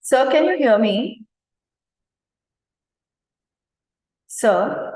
Sir, can you hear me? Sir,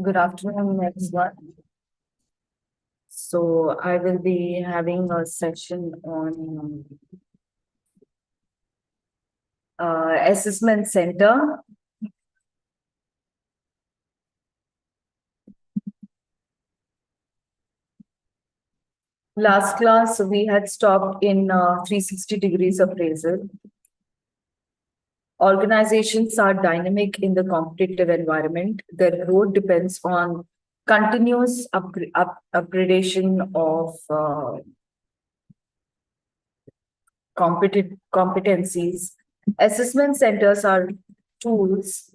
good afternoon, everyone. So I will be having a session on assessment center. Last class, we had stopped in 360 degrees appraisal. Organizations are dynamic in the competitive environment. Their growth depends on continuous upgradation of competencies. Assessment centers are tools.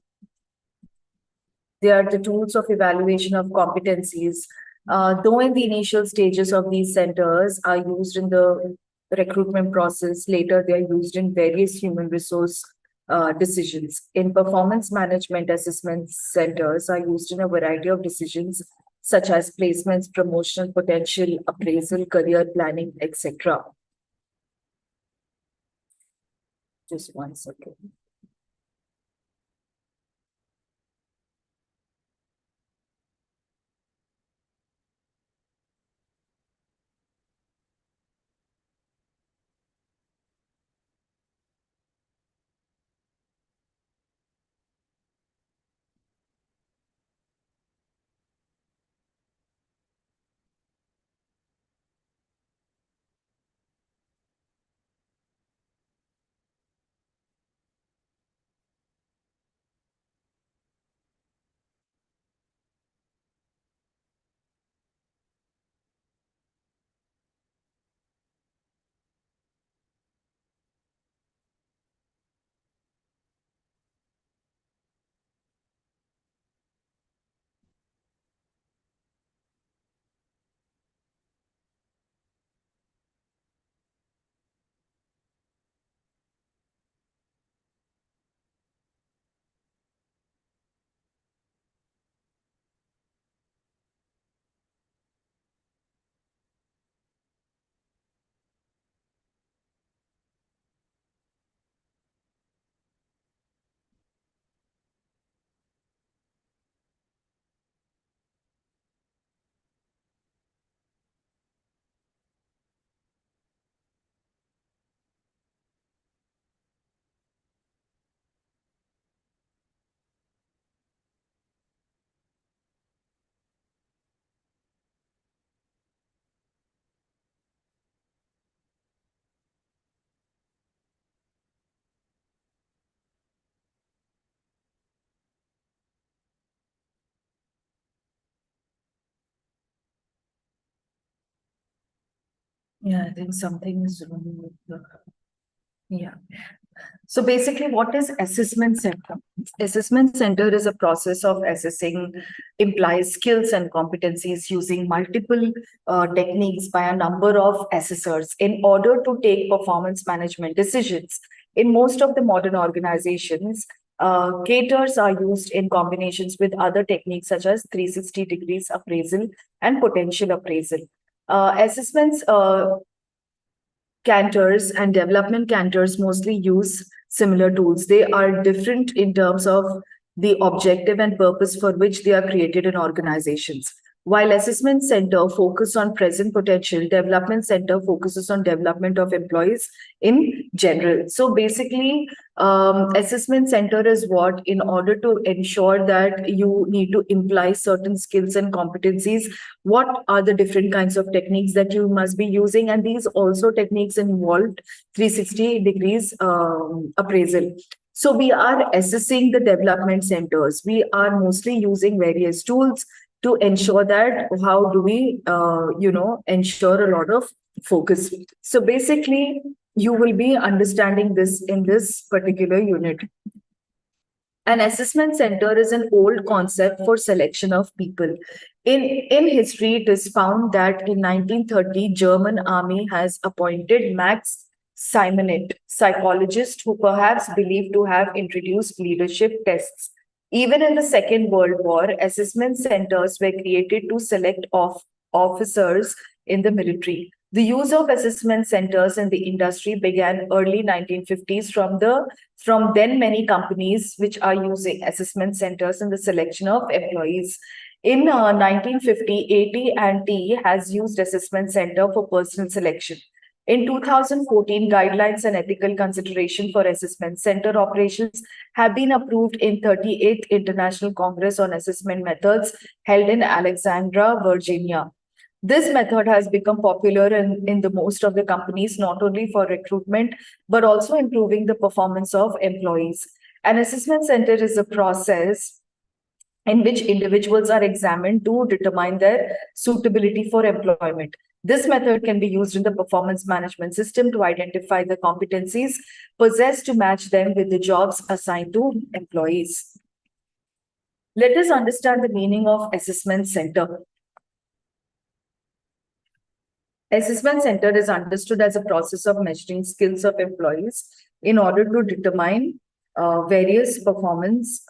They are the tools of evaluation of competencies. Though in the initial stages of these centers are used in the recruitment process, later they are used in various human resource decisions. In performance management, assessment centers are used in a variety of decisions such as placements, promotional potential, appraisal, career planning, etc. Just one second. Yeah, I think something is wrong with the. Yeah. So basically, what is assessment center? Assessment center is a process of assessing implies skills and competencies using multiple techniques by a number of assessors in order to take performance management decisions. In most of the modern organizations, caters are used in combinations with other techniques such as 360 degrees appraisal and potential appraisal. Assessments cantors and development cantors mostly use similar tools. They are different in terms of the objective and purpose for which they are created in organizations. While assessment center focus on present potential, development center focuses on development of employees in general. So basically, assessment center is what, in order to ensure that you need to imply certain skills and competencies, what are the different kinds of techniques that you must be using, and these also techniques involved 360 degrees appraisal. So we are assessing the development centers. We are mostly using various tools to ensure that how do we ensure a lot of focus. So basically, you will be understanding this in this particular unit. An assessment center is an old concept for selection of people. In history, it is found that in 1930, German army has appointed Max Simonet, psychologist who perhaps believed to have introduced leadership tests. Even in the Second World War, assessment centers were created to select officers in the military. The use of assessment centers in the industry began early 1950s from then many companies which are using assessment centers in the selection of employees. In 1950, AT&T has used assessment center for personal selection. In 2014, guidelines and ethical consideration for assessment center operations have been approved in 38th International Congress on Assessment Methods held in Alexandria, Virginia. This method has become popular in the most of the companies, not only for recruitment, but also improving the performance of employees. An assessment center is a process in which individuals are examined to determine their suitability for employment. This method can be used in the performance management system to identify the competencies possessed to match them with the jobs assigned to employees. Let us understand the meaning of assessment center. Assessment center is understood as a process of measuring skills of employees in order to determine various performance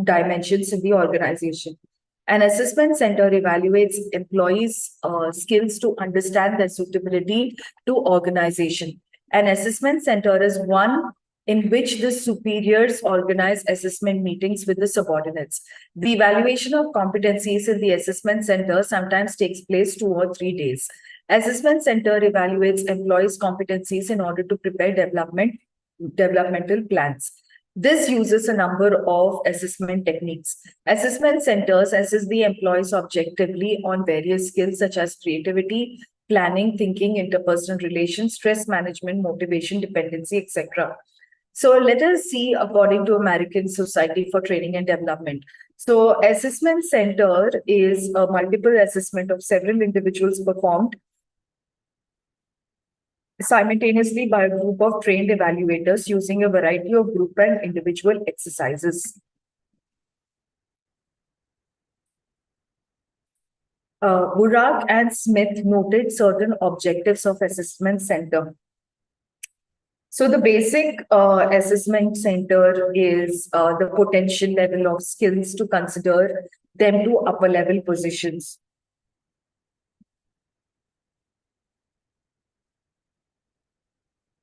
dimensions in the organization. An assessment center evaluates employees' skills to understand their suitability to organization. An assessment center is one in which the superiors organize assessment meetings with the subordinates. The evaluation of competencies in the assessment center sometimes takes place 2 or 3 days. Assessment center evaluates employees' competencies in order to prepare developmental plans. This uses a number of assessment techniques. Assessment centers assess the employees objectively on various skills such as creativity, planning, thinking, interpersonal relations, stress management, motivation, dependency, etc. So let us see according to American Society for Training and Development. So assessment center is a multiple assessment of several individuals performed simultaneously by a group of trained evaluators using a variety of group and individual exercises. Burak and Smith noted certain objectives of assessment center. So the basic assessment center is the potential level of skills to consider them to upper level positions.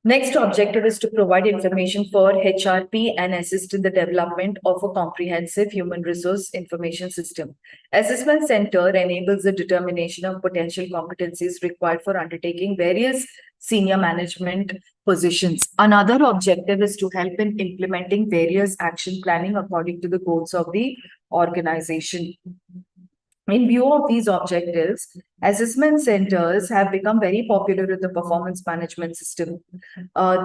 Next objective is to provide information for HRP and assist in the development of a comprehensive human resource information system. Assessment Center enables the determination of potential competencies required for undertaking various senior management positions. Another objective is to help in implementing various action planning according to the goals of the organization. In view of these objectives, assessment centers have become very popular in the performance management system.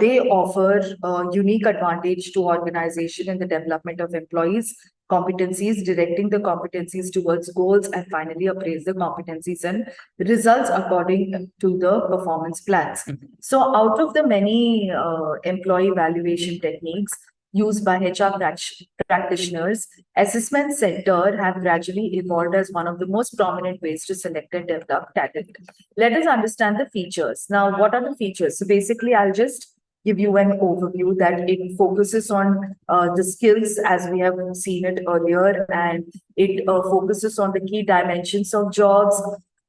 They offer a unique advantage to organization in the development of employees, competencies, directing the competencies towards goals, and finally appraise the competencies and results according to the performance plans. So out of the many employee evaluation techniques, used by HR practitioners, assessment center have gradually evolved as one of the most prominent ways to select and develop talent. Let us understand the features. Now, what are the features? So basically, I'll just give you an overview that it focuses on the skills as we have seen it earlier, and it focuses on the key dimensions of jobs.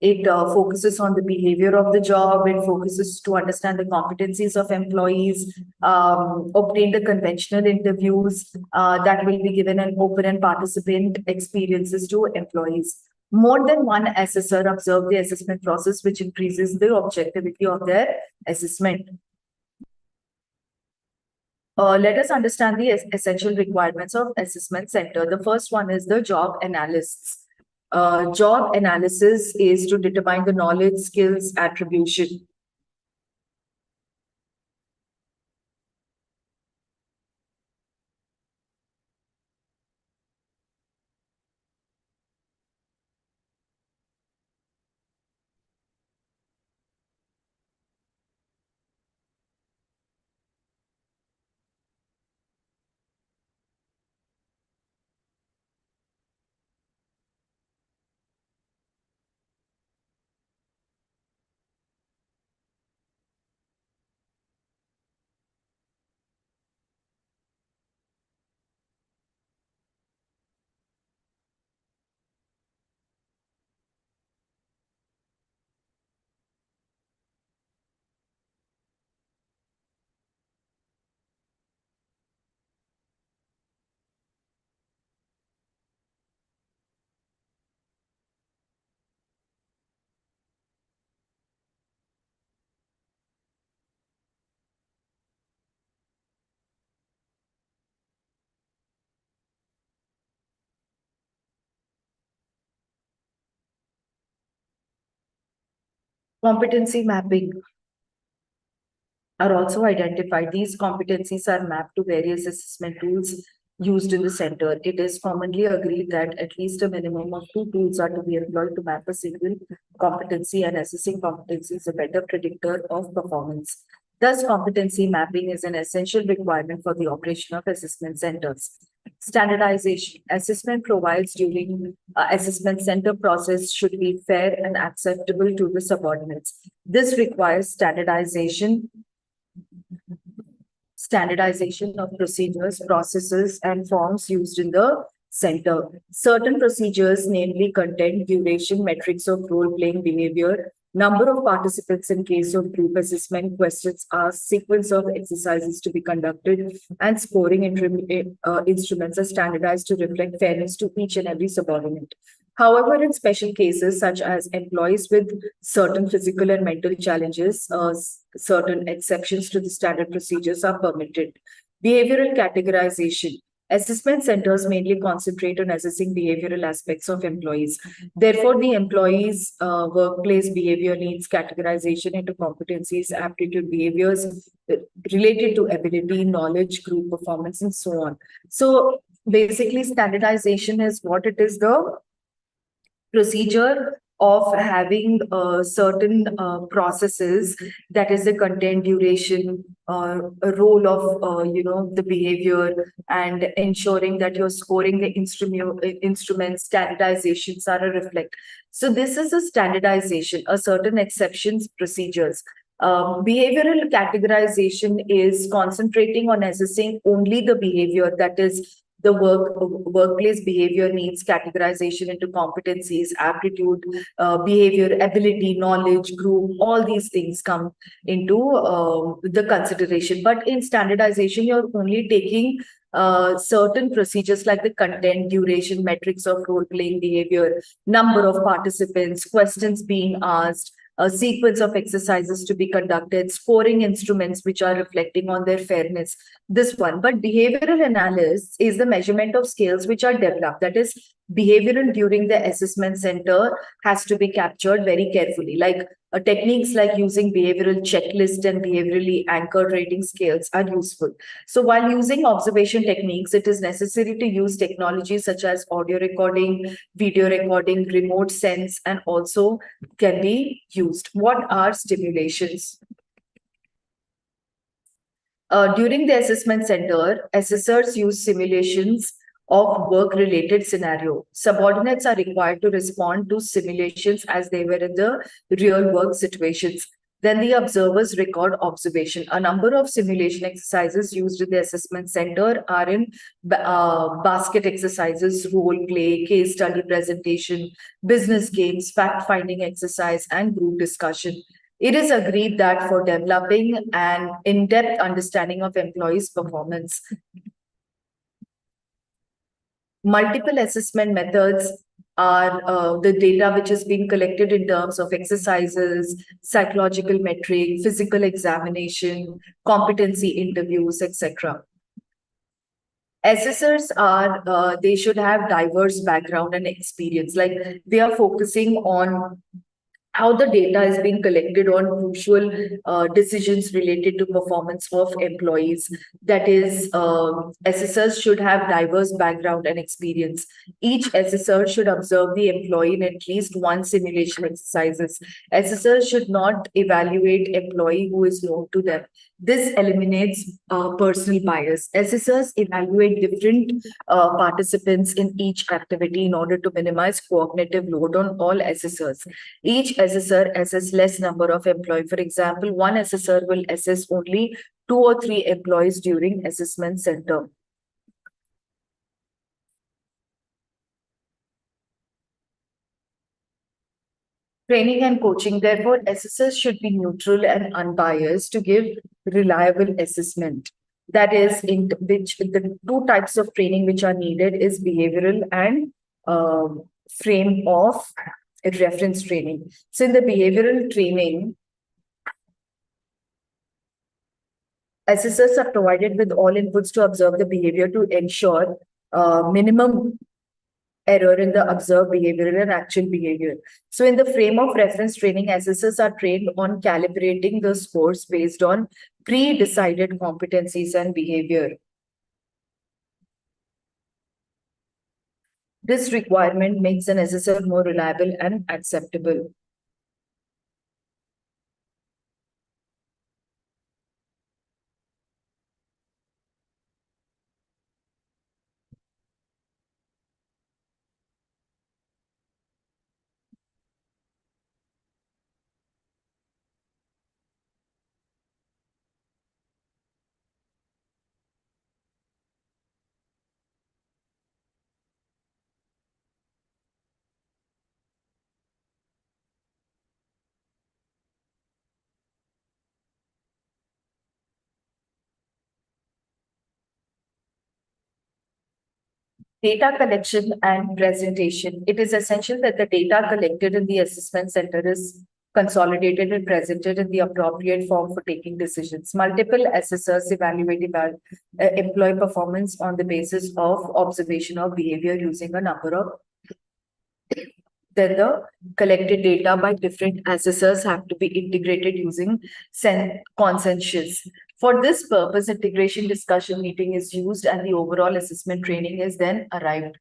It focuses on the behavior of the job. It focuses to understand the competencies of employees, obtain the conventional interviews that will be given an open and participant experiences to employees. More than one assessor observe the assessment process, which increases the objectivity of their assessment. Let us understand the essential requirements of assessment center. The first one is the job analysis. Job analysis is to determine the knowledge, skills, attribution. Competency mapping are also identified. These competencies are mapped to various assessment tools used in the center. It is commonly agreed that at least a minimum of two tools are to be employed to map a single competency, and assessing competency is a better predictor of performance. Thus, competency mapping is an essential requirement for the operation of assessment centers. Standardization. Assessment provides during assessment center process should be fair and acceptable to the subordinates. This requires standardization of procedures, processes, and forms used in the center. Certain procedures, namely content, duration, metrics of role-playing behavior, number of participants in case of group assessment, questions asked, sequence of exercises to be conducted, and scoring instruments are standardized to reflect fairness to each and every subordinate. However, in special cases such as employees with certain physical and mental challenges, certain exceptions to the standard procedures are permitted. Behavioral categorization. Assessment centers mainly concentrate on assessing behavioral aspects of employees. Therefore, the employees' workplace behavior needs categorization into competencies, aptitude behaviors related to ability, knowledge, group performance, and so on. So basically, standardization is what it is, the procedure of having certain processes, that is the content, duration, a role of the behavior, and ensuring that you're scoring the instruments, standardizations are a reflect. So this is a standardization, a certain exceptions procedures. Behavioral categorization is concentrating on assessing only the behavior, that is the workplace behavior needs categorization into competencies, aptitude, behavior, ability, knowledge, group. All these things come into the consideration. But in standardization, you're only taking certain procedures like the content, duration, metrics of role-playing behavior, number of participants, questions being asked, a sequence of exercises to be conducted, scoring instruments which are reflecting on their fairness. This one. But behavioral analysis is the measurement of skills which are developed. That is, behavioral during the assessment center has to be captured very carefully. Like techniques like using behavioral checklist and behaviorally anchored rating scales are useful. So while using observation techniques, it is necessary to use technologies such as audio recording, video recording, remote sense, and also can be used. What are stimulations? During the assessment center, assessors use simulations of work-related scenario. Subordinates are required to respond to simulations as they were in the real work situations. Then the observers record observation. A number of simulation exercises used in the assessment center are in basket exercises, role play, case study presentation, business games, fact-finding exercise, and group discussion. It is agreed that for developing an in-depth understanding of employees' performance, multiple assessment methods are the data which has been collected in terms of exercises, psychological metric, physical examination, competency interviews, etc. Assessors are, they should have diverse background and experience. Like they are focusing on how the data is being collected on crucial decisions related to performance of employees. That is, assessors should have diverse background and experience. Each assessor should observe the employee in at least one simulation exercises. Assessors should not evaluate employee who is known to them. This eliminates personal bias. Assessors evaluate different participants in each activity in order to minimize cognitive load on all assessors. Each assessor assess less number of employees. For example, one assessor will assess only 2 or 3 employees during assessment center. Training and coaching. Therefore, assessors should be neutral and unbiased to give reliable assessment. That is, in which the 2 types of training which are needed is behavioral and frame of reference training. So in the behavioral training, assessors are provided with all inputs to observe the behavior to ensure minimum error in the observed behavior and actual behavior. So in the frame of reference training, assessors are trained on calibrating the scores based on pre-decided competencies and behavior. This requirement makes an assessor more reliable and acceptable. Data collection and presentation. It is essential that the data collected in the assessment center is consolidated and presented in the appropriate form for taking decisions. Multiple assessors evaluate employee performance on the basis of observation of behavior using a number of then the collected data by different assessors have to be integrated using consensus. For this purpose, integration discussion meeting is used and the overall assessment training is then arrived.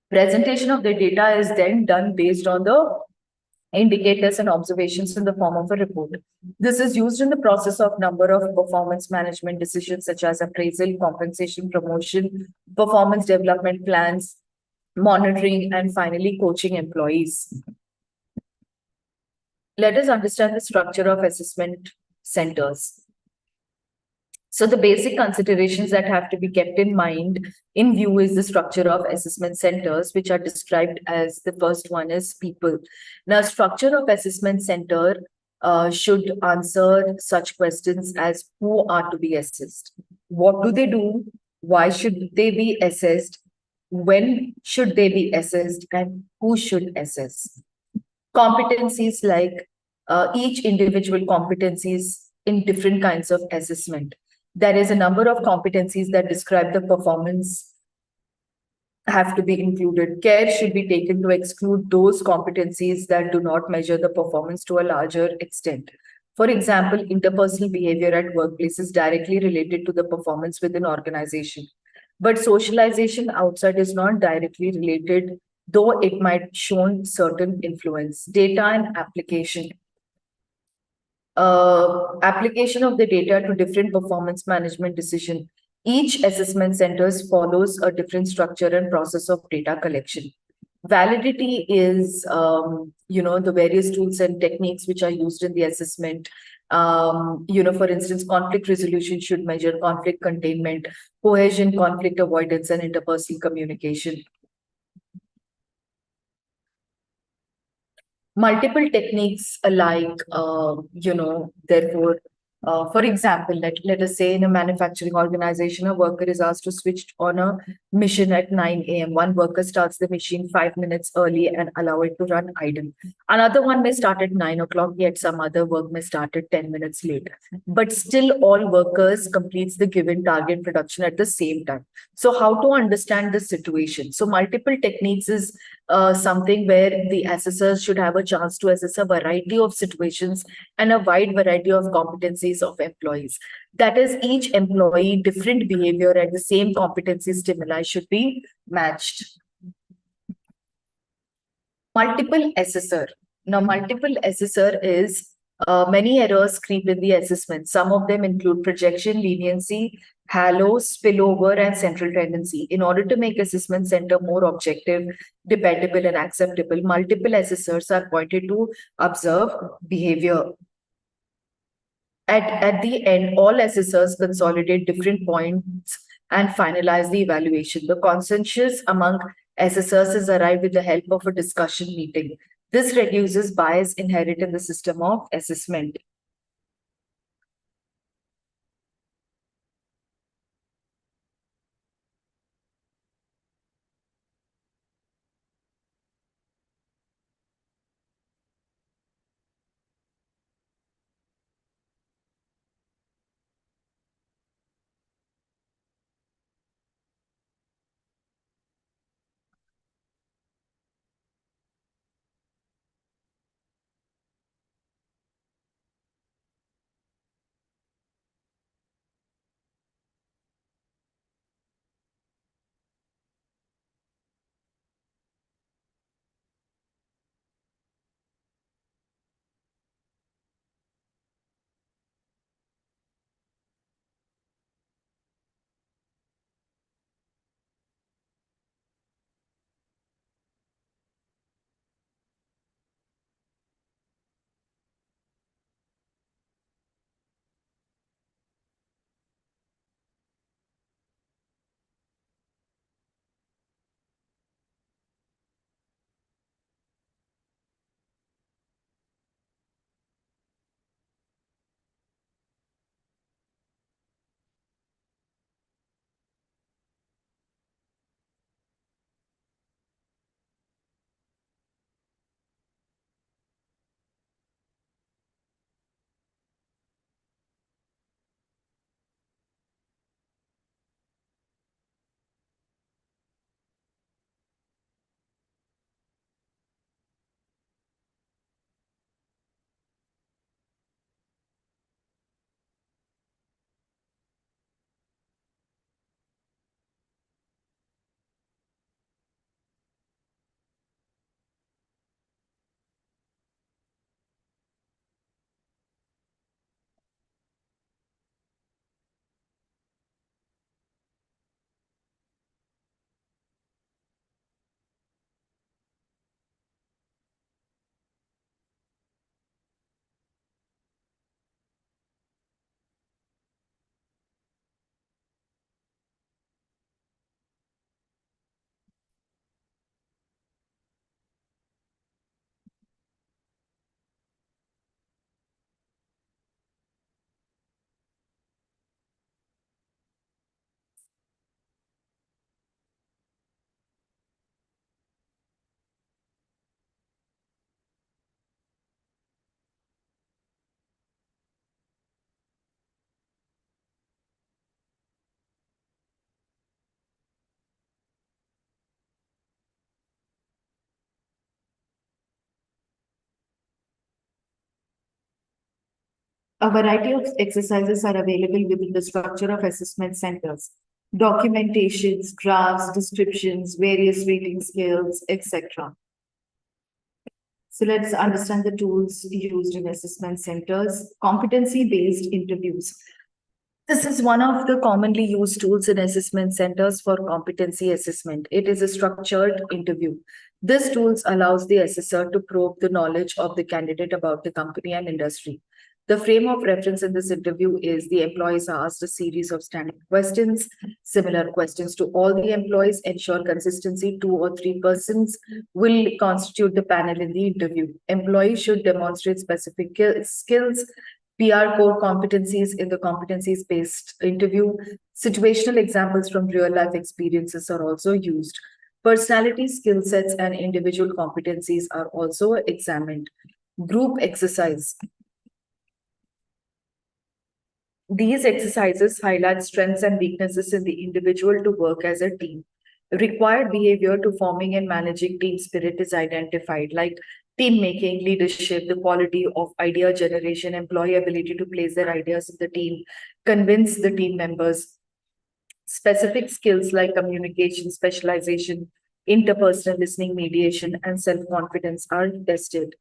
Presentation of the data is then done based on the indicators and observations in the form of a report. This is used in the process of number of performance management decisions such as appraisal, compensation, promotion, performance development plans, monitoring, and finally coaching employees. Let us understand the structure of assessment centers. So the basic considerations that have to be kept in mind in view is the structure of assessment centers, which are described as the first one is people. Now, structure of assessment center should answer such questions as who are to be assessed, what do they do, why should they be assessed, when should they be assessed, and who should assess. Competencies like each individual competencies in different kinds of assessment. There is a number of competencies that describe the performance have to be included. Care should be taken to exclude those competencies that do not measure the performance to a larger extent. For example, interpersonal behavior at workplace is directly related to the performance within organization. But socialization outside is not directly related, though it might show certain influence. Data and application. Application of the data to different performance management decision. Each assessment centers follows a different structure and process of data collection. Validity is, the various tools and techniques which are used in the assessment. For instance, conflict resolution should measure conflict containment, cohesion, conflict avoidance, and interpersonal communication. Multiple techniques alike, therefore, for example, let us say in a manufacturing organization, a worker is asked to switch on a mission at 9 a.m. One worker starts the machine 5 minutes early and allow it to run idle. Another one may start at 9 o'clock, yet some other work may start at 10 minutes later. But still all workers completes the given target production at the same time. So how to understand the situation? So multiple techniques is something where the assessors should have a chance to assess a variety of situations and a wide variety of competencies of employees. That is, each employee, different behavior and the same competency stimuli should be matched. Multiple assessor. Now, multiple assessor is many errors creep in the assessment. Some of them include projection, leniency, halo, spillover, and central tendency. In order to make assessment center more objective, dependable, and acceptable, multiple assessors are appointed to observe behavior. At the end, all assessors consolidate different points and finalize the evaluation. The consensus among assessors is arrived with the help of a discussion meeting. This reduces bias inherent in the system of assessment. A variety of exercises are available within the structure of assessment centers. Documentations, graphs, descriptions, various rating scales, etc. So let's understand the tools used in assessment centers. Competency-based interviews. This is one of the commonly used tools in assessment centers for competency assessment. It is a structured interview. This tool allows the assessor to probe the knowledge of the candidate about the company and industry. The frame of reference in this interview is the employees are asked a series of standard questions, similar questions to all the employees, ensure consistency. 2 or 3 persons will constitute the panel in the interview. Employees should demonstrate specific skills, PR core competencies in the competencies based interview. Situational examples from real life experiences are also used. Personality, skill sets, and individual competencies are also examined. Group exercise. These exercises highlight strengths and weaknesses in the individual to work as a team. Required behavior to forming and managing team spirit is identified, like team making, leadership, the quality of idea generation, employee ability to place their ideas in the team, convince the team members. Specific skills like communication, specialization, interpersonal listening, mediation, and self-confidence are tested.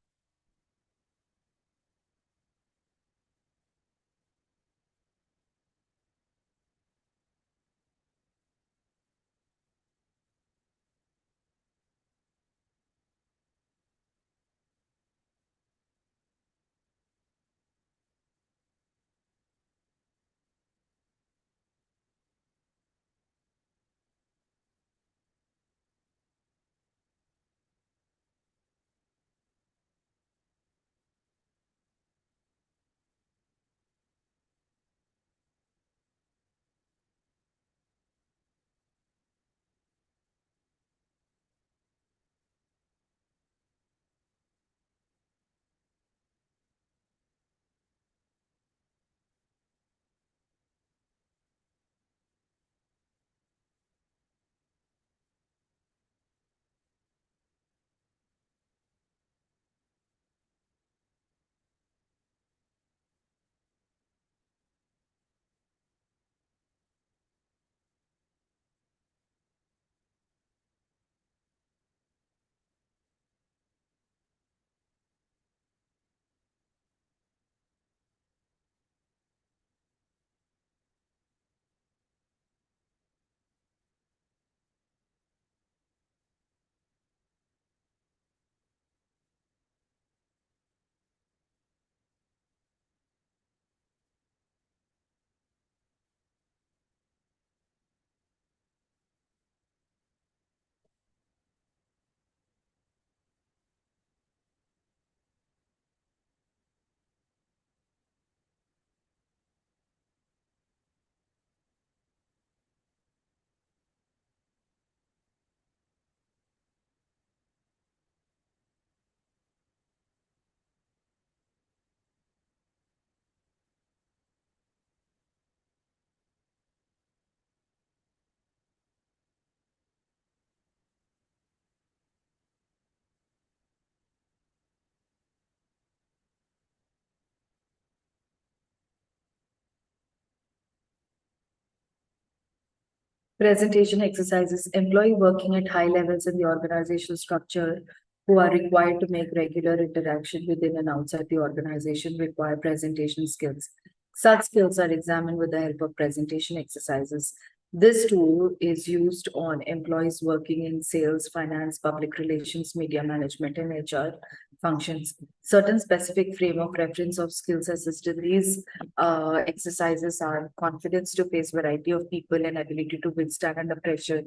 Presentation exercises, employee working at high levels in the organizational structure who are required to make regular interaction within and outside the organization require presentation skills. Such skills are examined with the help of presentation exercises. This tool is used on employees working in sales, finance, public relations, media management, and HR functions. Certain specific frame of reference of skills assisted these exercises are confidence to face variety of people and ability to withstand under pressure,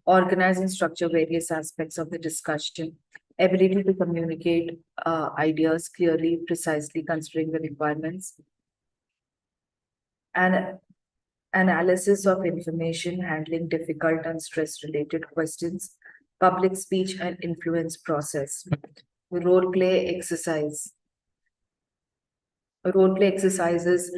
organize and structure various aspects of the discussion, ability to communicate ideas clearly, precisely considering the requirements, and analysis of information, handling difficult and stress-related questions, public speech and influence process, role play exercise. Role play exercises,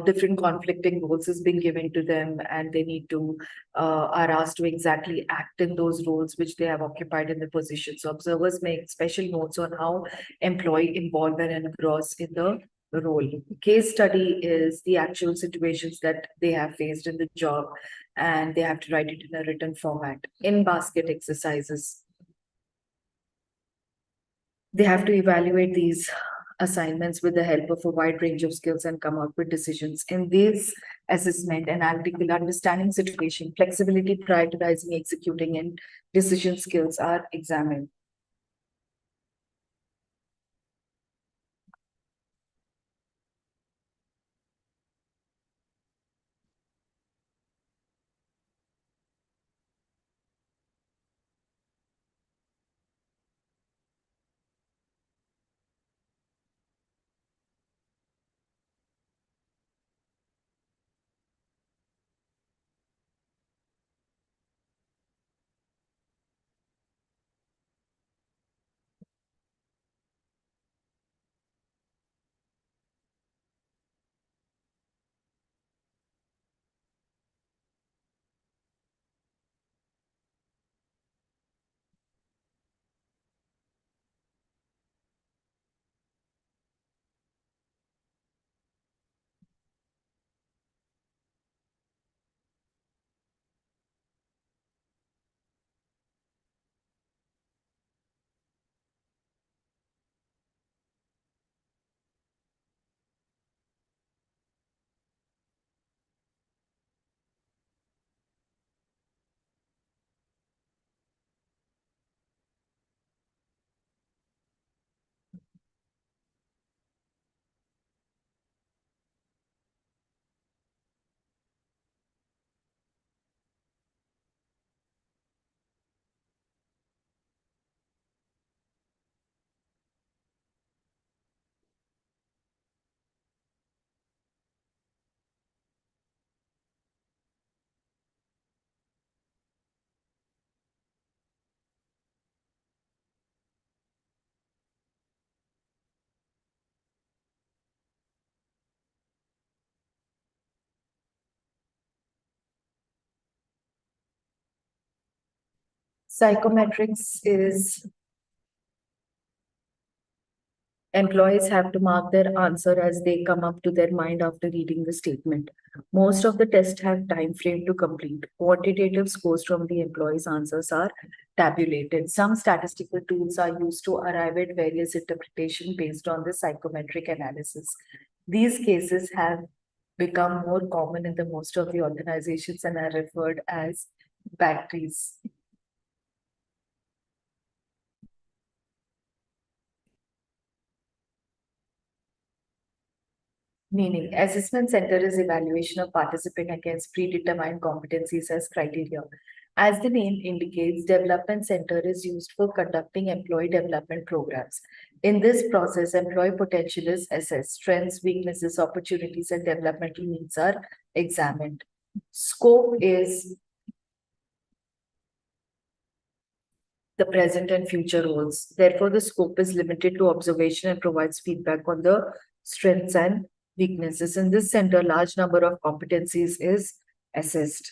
different conflicting roles is being given to them, and they need to are asked to exactly act in those roles which they have occupied in the position. So observers make special notes on how employee involve and engross in the role. Case study is the actual situations that they have faced in the job, and they have to write it in a written format. In basket exercises, they have to evaluate these assignments with the help of a wide range of skills and come up with decisions. In this assessment, analytical understanding situation, flexibility, prioritizing, executing, and decision skills are examined. Psychometrics is employees have to mark their answer as they come up to their mind after reading the statement. Most of the tests have time frame to complete. Quantitative scores from the employees' answers are tabulated. Some statistical tools are used to arrive at various interpretation based on the psychometric analysis. These cases have become more common in the most of the organizations and are referred as batteries. Meaning, assessment center is evaluation of participant against predetermined competencies as criteria. As the name indicates, development center is used for conducting employee development programs. In this process, employee potential is assessed, strengths, weaknesses, opportunities, and developmental needs are examined. Scope is the present and future roles. Therefore, the scope is limited to observation and provides feedback on the strengths and weaknesses. In this center, large number of competencies is assessed.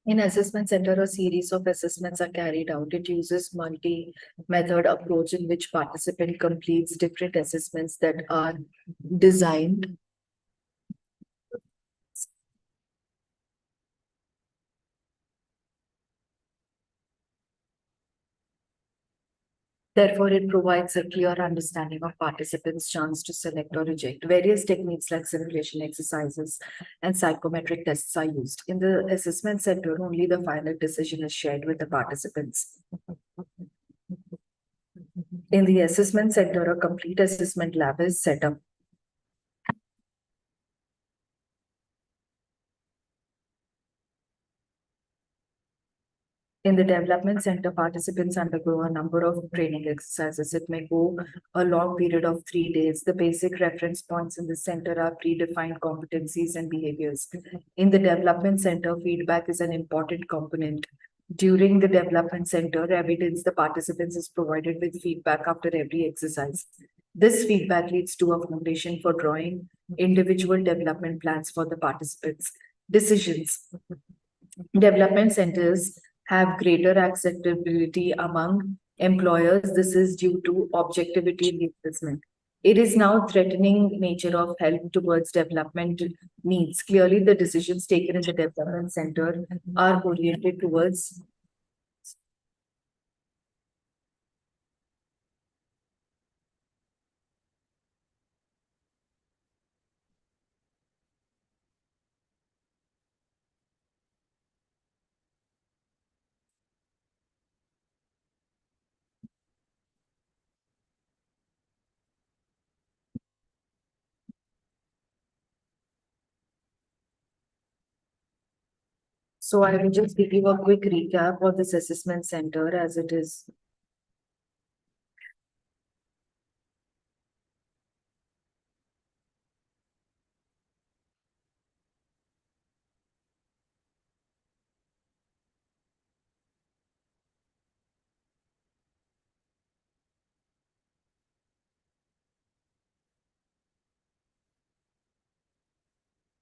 In assessment center, a series of assessments are carried out. It uses multi-method approach in which participant completes different assessments that are designed. Therefore, it provides a clear understanding of participants' chance to select or reject. Various techniques like simulation exercises and psychometric tests are used. In the assessment center, only the final decision is shared with the participants. In the assessment center, a complete assessment lab is set up. In the development center, participants undergo a number of training exercises. It may go a long period of 3 days. The basic reference points in the center are predefined competencies and behaviors. In the development center, feedback is an important component. During the development center, evidence the participants is provided with feedback after every exercise. This feedback leads to a foundation for drawing individual development plans for the participants. Decisions. Development centers have greater acceptability among employers. This is due to objectivity in the assessment. It is now threatening nature of help towards development needs. Clearly, the decisions taken in the development center are oriented towards. So I will just give you a quick recap of this assessment center as it is.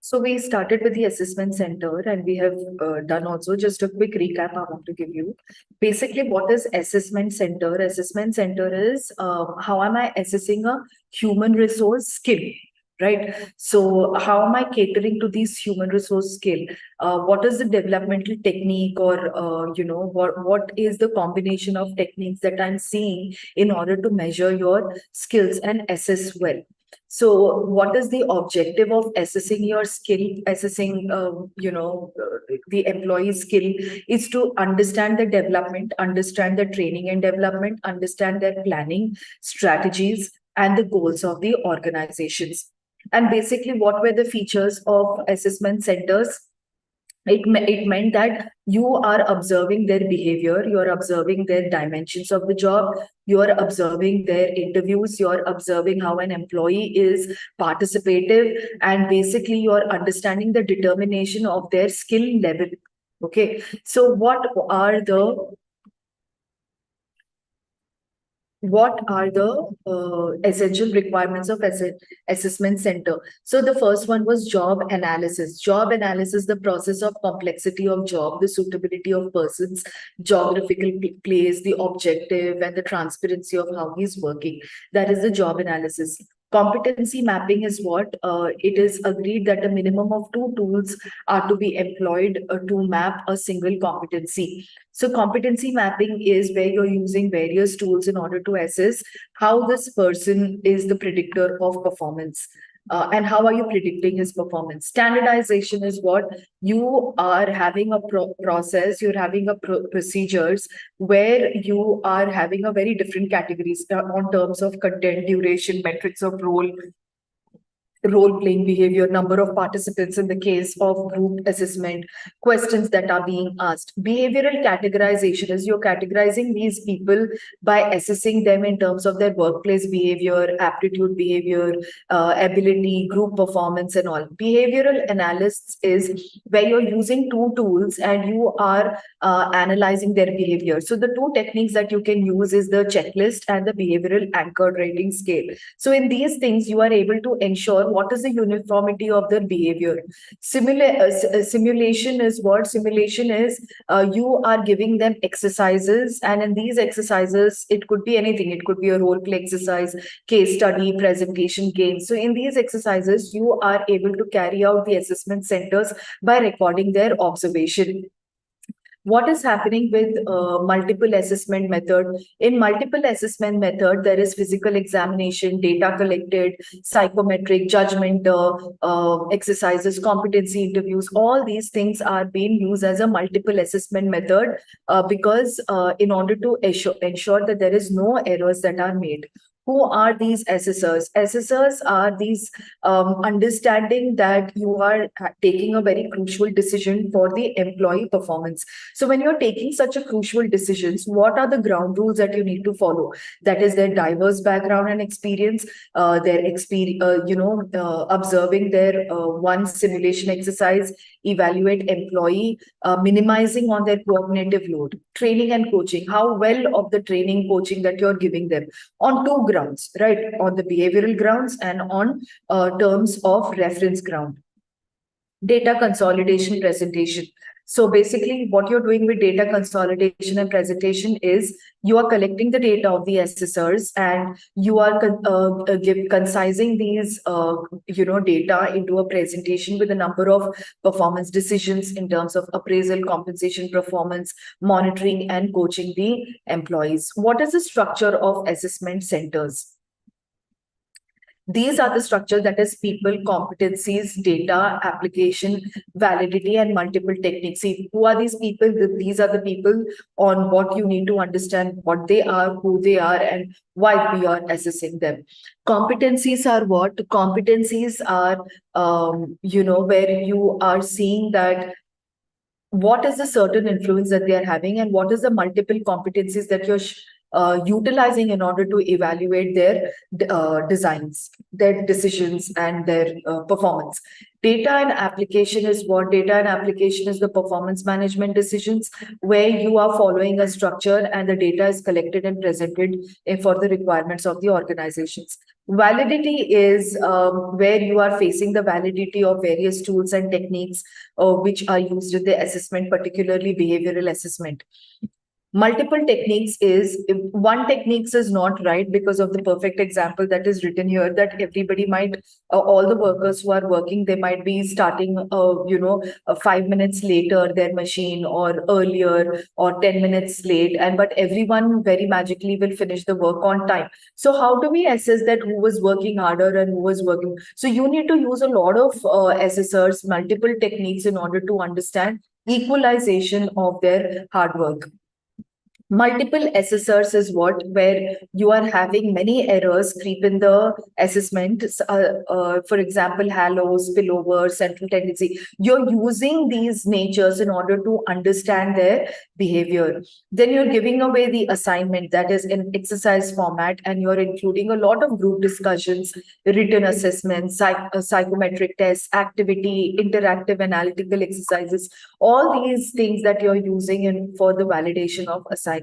So we started with the assessment center and we have done also just a quick recap I want to give you. Basically, what is assessment center? Assessment center is how am I assessing a human resource skill, right? So how am I catering to these human resource skill? What is the developmental technique or, what is the combination of techniques that I'm seeing in order to measure your skills and assess well? So, what is the objective of assessing your skill, assessing, the employee's skill is to understand the development, understand the training and development, understand their planning strategies and the goals of the organizations. And basically, what were the features of assessment centers? It meant that you are observing their behavior, you are observing their dimensions of the job, you are observing their interviews, you are observing how an employee is participative, and basically you are understanding the determination of their skill level. Okay, so what are the essential requirements of assessment center? So the first one was job analysis. Job analysis, the process of complexity of job, the suitability of persons, geographical place, the objective, and the transparency of how he's working. That is the job analysis. Competency mapping is what it is agreed that a minimum of 2 tools are to be employed to map a single competency. So competency mapping is where you're using various tools in order to assess how this person is the predictor of performance. And how are you predicting his performance? Standardization is what you are having a process, you're having a procedures where you are having a very different categories on terms of content, duration, metrics of role playing behavior, number of participants in the case of group assessment, questions that are being asked. Behavioral categorization is you're categorizing these people by assessing them in terms of their workplace behavior, aptitude behavior, ability, group performance, and all. Behavioral analysis is where you're using 2 tools and you are analyzing their behavior. So the 2 techniques that you can use is the checklist and the behavioral anchored rating scale. So in these things, you are able to ensure what is the uniformity of their behavior. Simulation is what? Simulation is you are giving them exercises, and in these exercises, it could be anything. It could be a role play exercise, case study, presentation, games. So in these exercises, you are able to carry out the assessment centers by recording their observation. What is happening with multiple assessment method? In multiple assessment method, there is physical examination, data collected, psychometric, judgment exercises, competency interviews. All these things are being used as a multiple assessment method because in order to ensure that there is no errors that are made. Who are these assessors? Assessors are these understanding that you are taking a very crucial decision for the employee performance. So when you're taking such a crucial decisions, what are the ground rules that you need to follow? That is their diverse background and experience, their experience, observing their one simulation exercise, evaluate employee, minimizing on their cognitive load, training and coaching, how well of the training coaching that you're giving them on two grounds, right? On the behavioral grounds and on terms of reference ground. Data consolidation presentation. So basically what you're doing with data consolidation and presentation is you are collecting the data of the assessors and you are concising these data into a presentation with a number of performance decisions in terms of appraisal, compensation, performance, monitoring, and coaching the employees. What is the structure of assessment centers? These are the structure, that is people, competencies, data, application, validity, and multiple techniques. See, who are these people? These are the people on what you need to understand what they are, who they are, and why we are assessing them. Competencies are what? Competencies are, where you are seeing that what is the certain influence that they are having and what is the multiple competencies that you're utilizing in order to evaluate their designs, their decisions, and their performance. Data and application is what? Data and application is the performance management decisions where you are following a structure and the data is collected and presented for the requirements of the organizations. Validity is where you are facing the validity of various tools and techniques which are used in the assessment, particularly behavioral assessment. Multiple techniques is, if one techniques is not right because of the perfect example that is written here, that everybody might, all the workers who are working, they might be starting, 5 minutes later their machine or earlier or 10 minutes late, but everyone very magically will finish the work on time. So how do we assess that who was working harder and who was working? So you need to use a lot of assessors, multiple techniques in order to understand equalization of their hard work. Multiple assessors is what? Where you are having many errors creep in the assessment. For example, halos, spillover, central tendency. You're using these natures in order to understand their behavior. Then you're giving away the assignment that is in exercise format, and you're including a lot of group discussions, written assessments, psychometric tests, activity, interactive analytical exercises, all these things that you're using in for the validation of assignments.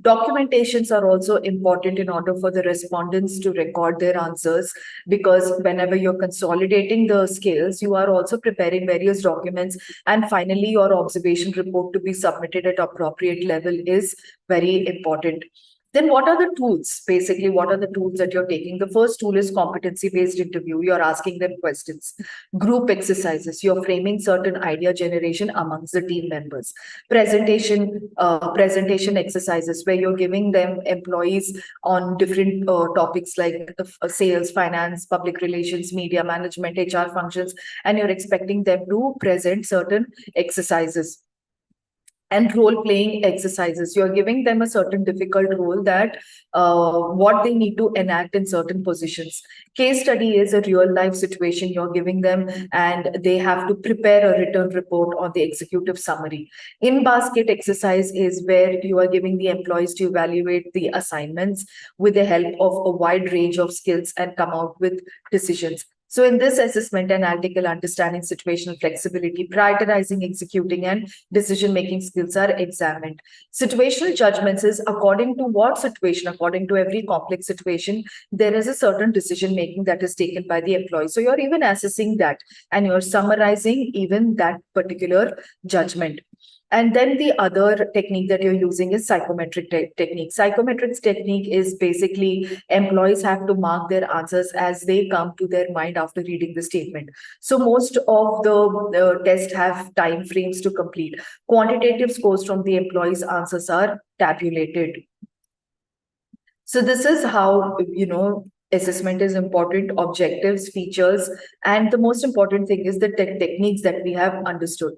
Documentations are also important in order for the respondents to record their answers, because whenever you're consolidating the skills, you are also preparing various documents, and finally your observation report to be submitted at appropriate level is very important. Then what are the tools? Basically, what are the tools that you're taking? The first tool is competency-based interview. You're asking them questions. Group exercises. You're framing certain idea generation amongst the team members. Presentation exercises where you're giving them employees on different topics like sales, finance, public relations, media management, HR functions, and you're expecting them to present certain exercises. And role-playing exercises. You're giving them a certain difficult role that what they need to enact in certain positions. Case study is a real-life situation you're giving them, and they have to prepare a written report on the executive summary. In-basket exercise is where you are giving the employees to evaluate the assignments with the help of a wide range of skills and come out with decisions. So in this assessment, analytical understanding, situational flexibility, prioritizing, executing, and decision-making skills are examined. Situational judgments is according to what situation, according to every complex situation, there is a certain decision-making that is taken by the employee. So you're even assessing that and you're summarizing even that particular judgment. And then the other technique that you're using is psychometric technique. Psychometrics technique is basically employees have to mark their answers as they come to their mind after reading the statement. So most of the tests have time frames to complete. Quantitative scores from the employees' answers are tabulated. So this is how, assessment is important, objectives, features, and the most important thing is the techniques that we have understood.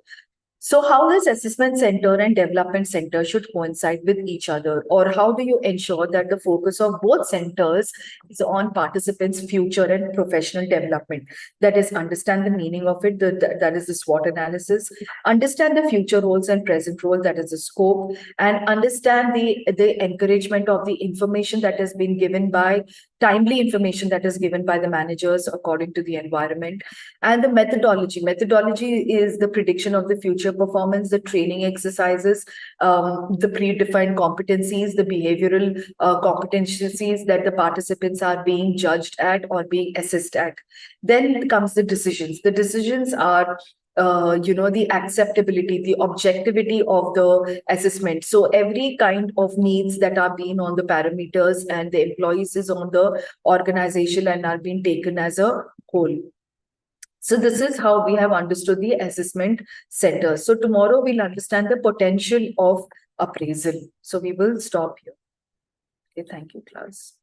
So how this assessment center and development center should coincide with each other, or how do you ensure that the focus of both centers is on participants' future and professional development? That is, understand the meaning of it, that is the SWOT analysis, understand the future roles and present role, that is the scope, and understand the encouragement of the information that has been given by timely information that is given by the managers according to the environment, and the methodology. Methodology is the prediction of the future performance, the training exercises, the predefined competencies, the behavioral competencies that the participants are being judged at or being assessed at. Then comes the decisions. The decisions are the acceptability, the objectivity of the assessment. So every kind of needs that are being on the parameters and the employees is on the organization and are being taken as a whole. So this is how we have understood the assessment center. So tomorrow we'll understand the potential of appraisal. So we will stop here. Okay, thank you, class.